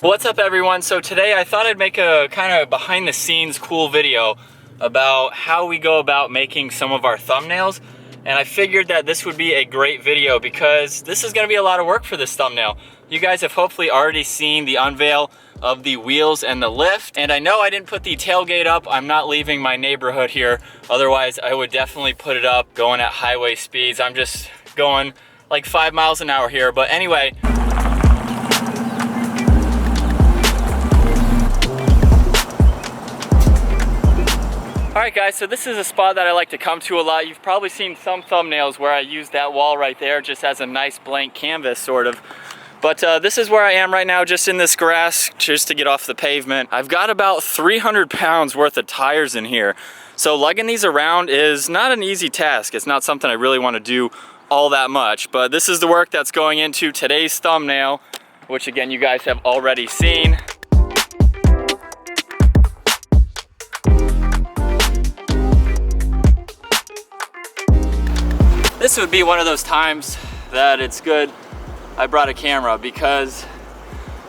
What's up everyone? So today I thought I'd make a kind of behind the scenes cool video about how we go about making some of our thumbnails. And I figured that this would be a great video because this is gonna be a lot of work for this thumbnail. You guys have hopefully already seen the unveil of the wheels and the lift. And I know I didn't put the tailgate up. I'm not leaving my neighborhood here. Otherwise I would definitely put it up going at highway speeds. I'm just going like 5 miles an hour here. But anyway, alright guys, so this is a spot that I like to come to a lot. You've probably seen some thumbnails where I use that wall right there just as a nice blank canvas sort of. But this is where I am right now, just in this grass, just to get off the pavement. I've got about 300 pounds worth of tires in here. So lugging these around is not an easy task. It's not something I really want to do all that much. But this is the work that's going into today's thumbnail, which again, you guys have already seen. This would be one of those times that it's good I brought a camera, because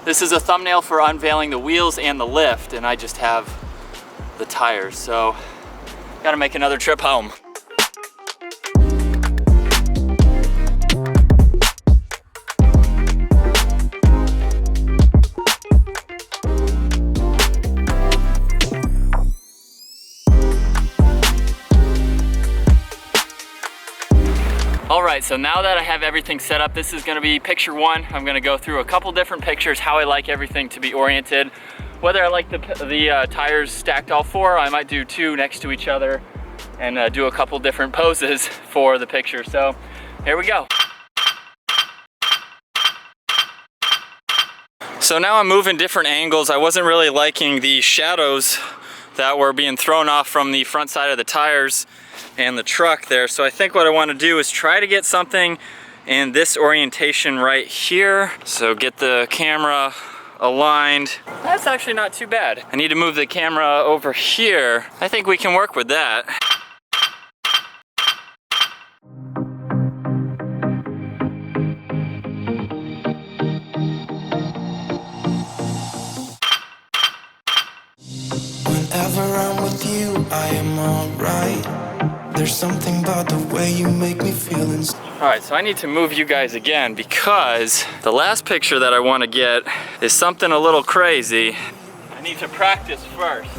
this is a thumbnail for unveiling the wheels and the lift, and I just have the tires, so gotta make another trip home. Alright, so now that I have everything set up, this is going to be picture one. I'm going to go through a couple different pictures, how I like everything to be oriented. Whether I like the tires stacked all four, I might do two next to each other and do a couple different poses for the picture. So here we go. So now I'm moving different angles. I wasn't really liking the shadows that were being thrown off from the front side of the tires and the truck there. So I think what I want to do is try to get something in this orientation right here. So get the camera aligned. That's actually not too bad. I need to move the camera over here. I think we can work with that. Whenever I'm with you, I am alright. There's something about the way you make me feel inside. Alright, so I need to move you guys again because the last picture that I want to get is something a little crazy. I need to practice first.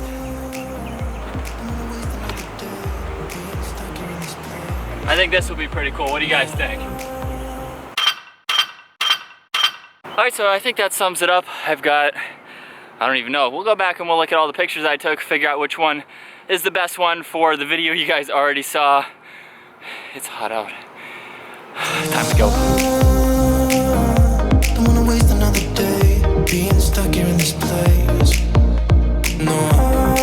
I think this will be pretty cool. What do you guys think? Alright, so I think that sums it up. I've got, I don't even know. We'll go back and we'll look at all the pictures I took, figure out which one is the best one for the video you guys already saw. It's hot out. Time to go. Don't wanna waste another day being stuck here in this place. No, I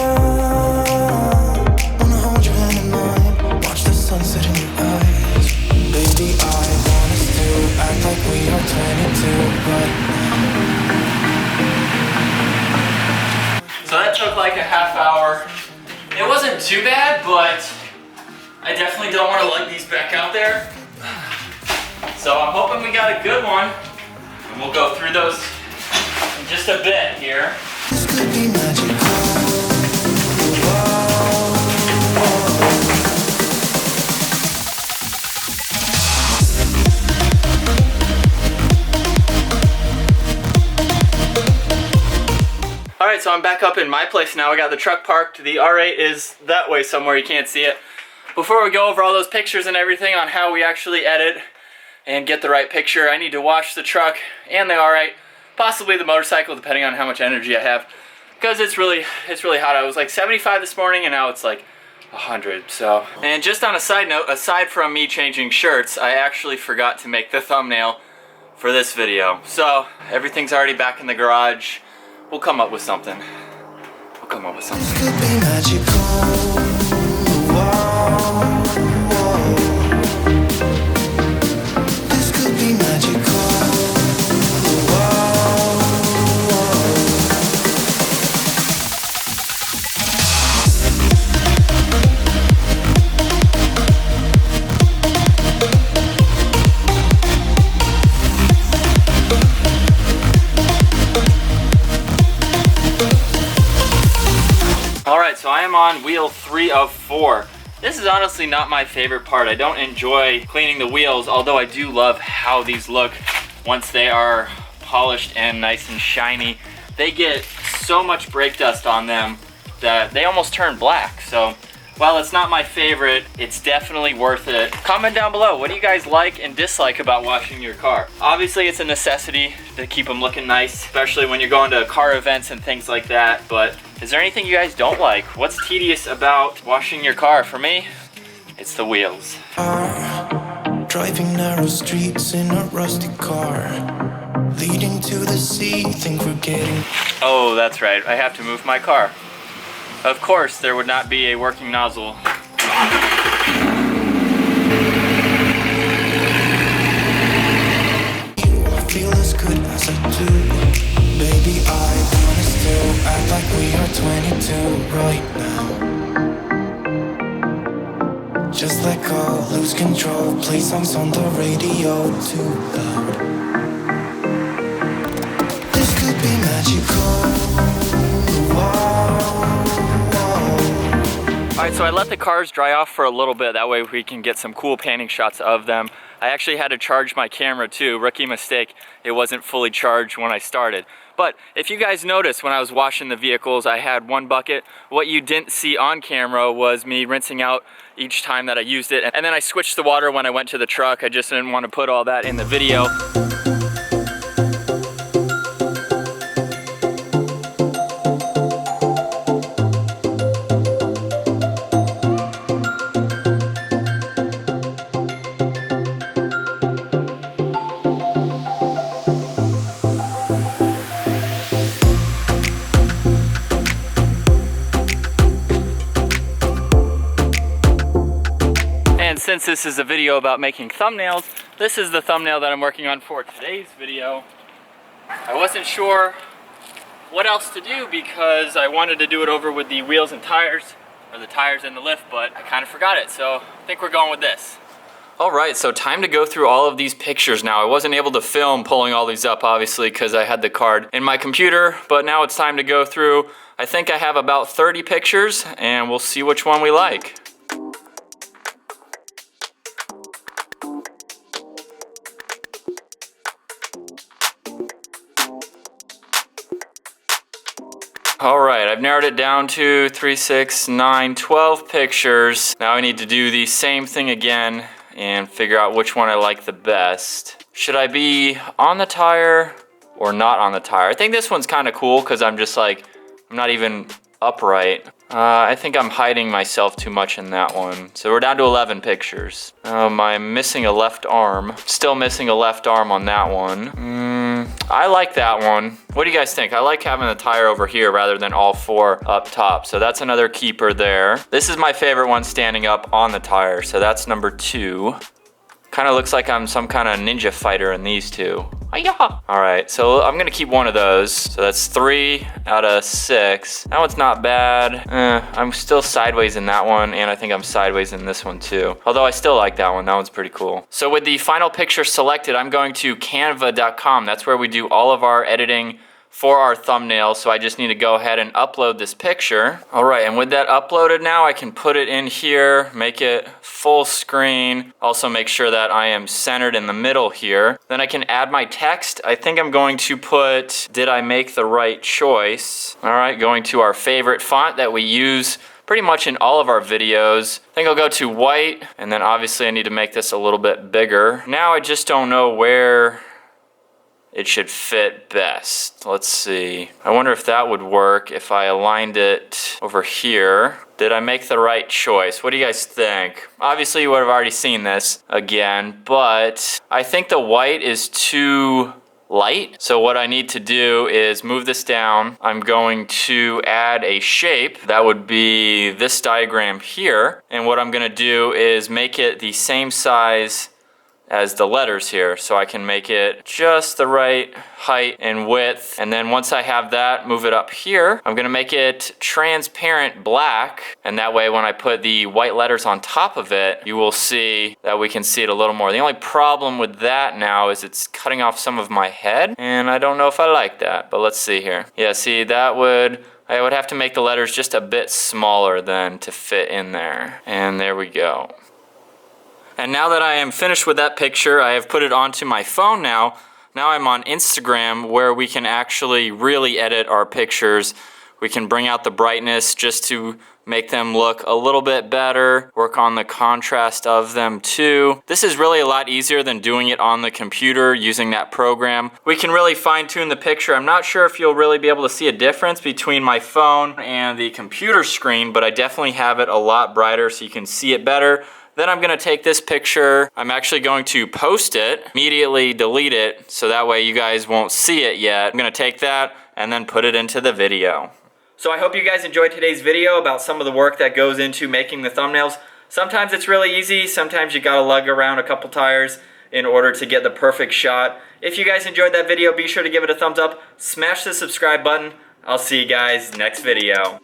wanna hold your hand in mine, watch the sunset in your eyes. Baby, I want us to act like we are 22, but So that took like a half hour. It wasn't too bad, but I definitely don't want to lug these back out there. So I'm hoping we got a good one. And we'll go through those in just a bit here. this could be magical. Alright, so I'm back up in my place now. I got the truck parked. The R8 is that way somewhere, you can't see it. Before we go over all those pictures and everything on how we actually edit and get the right picture, I need to wash the truck and the R8, possibly the motorcycle, depending on how much energy I have. Because it's really hot. I was like 75 this morning and now it's like 100, so. And just on a side note, aside from me changing shirts, I actually forgot to make the thumbnail for this video. So everything's already back in the garage. We'll come up with something. We'll come up with something. This could be magical. This could be magical. so I am on wheel 3 of 4. This is honestly not my favorite part. I don't enjoy cleaning the wheels, although I do love how these look once they are polished and nice and shiny. They get so much brake dust on them that they almost turn black. So while it's not my favorite, it's definitely worth it. Comment down below, what do you guys like and dislike about washing your car? Obviously it's a necessity to keep them looking nice, especially when you're going to car events and things like that, but is there anything you guys don't like? What's tedious about washing your car? For me, it's the wheels. Driving narrow streets in a rusty car, leading to the sea, think we're getting... Oh, that's right, I have to move my car. Of course, there would not be a working nozzle. I feel as good as I do. Baby, I wanna still act like we are 22 right now. Just let go, lose control, play songs on the radio too loud. This could be magical. Alright, so I let the cars dry off for a little bit, that way we can get some cool painting shots of them. I actually had to charge my camera too, rookie mistake, it wasn't fully charged when I started. But if you guys noticed when I was washing the vehicles, I had one bucket. What you didn't see on camera was me rinsing out each time that I used it. And then I switched the water when I went to the truck. I just didn't want to put all that in the video. And since this is a video about making thumbnails, this is the thumbnail that I'm working on for today's video. I wasn't sure what else to do because I wanted to do it over with the wheels and tires, or the tires and the lift, but I kind of forgot it, so I think we're going with this. Alright, so time to go through all of these pictures now. I wasn't able to film pulling all these up, obviously, because I had the card in my computer, but now it's time to go through. I think I have about 30 pictures, and we'll see which one we like. Alright, I've narrowed it down to 3, 6, 9, 12 pictures. Now I need to do the same thing again and figure out which one I like the best. Should I be on the tire or not on the tire? I think this one's kind of cool because I'm just like, I'm not even upright. I think I'm hiding myself too much in that one. So we're down to 11 pictures. I'm missing a left arm. Still missing a left arm on that one. I like that one. What do you guys think? I like having the tire over here rather than all 4 up top. So that's another keeper there. This is my favorite one standing up on the tire. So that's number 2. Kind of looks like I'm some kind of ninja fighter in these two. Alright, so I'm gonna keep one of those. So that's 3 out of 6. That one's not bad. I'm still sideways in that one, and I think I'm sideways in this one too. Although I still like that one. That one's pretty cool. So with the final picture selected, I'm going to canva.com. That's where we do all of our editing for our thumbnail, so I just need to go ahead and upload this picture. All right, and with that uploaded now, I can put it in here, make it full screen, also make sure that I am centered in the middle here. Then I can add my text. I think I'm going to put, did I make the right choice? All right, going to our favorite font that we use pretty much in all of our videos. I think I'll go to white, and then obviously I need to make this a little bit bigger. Now I just don't know where it should fit best. Let's see. I wonder if that would work if I aligned it over here. Did I make the right choice? What do you guys think? Obviously you would have already seen this again, but I think the white is too light. So what I need to do is move this down. I'm going to add a shape. That would be this diagram here. And what I'm gonna do is make it the same size as the letters here, so I can make it just the right height and width. And then once I have that, move it up here. I'm gonna make it transparent black, and that way when I put the white letters on top of it, you will see that we can see it a little more. The only problem with that now is it's cutting off some of my head, and I don't know if I like that, but let's see here. Yeah, see, that would, I would have to make the letters just a bit smaller then to fit in there. And there we go. And now that I am finished with that picture, I have put it onto my phone now. Now I'm on Instagram where we can actually really edit our pictures. We can bring out the brightness just to make them look a little bit better, work on the contrast of them too. This is really a lot easier than doing it on the computer using that program. We can really fine tune the picture. I'm not sure if you'll really be able to see a difference between my phone and the computer screen, but I definitely have it a lot brighter so you can see it better. Then I'm gonna take this picture, I'm actually going to post it, immediately delete it, so that way you guys won't see it yet. I'm gonna take that and then put it into the video. So I hope you guys enjoyed today's video about some of the work that goes into making the thumbnails. Sometimes it's really easy, sometimes you gotta lug around a couple tires in order to get the perfect shot. If you guys enjoyed that video, be sure to give it a thumbs up, smash the subscribe button. I'll see you guys next video.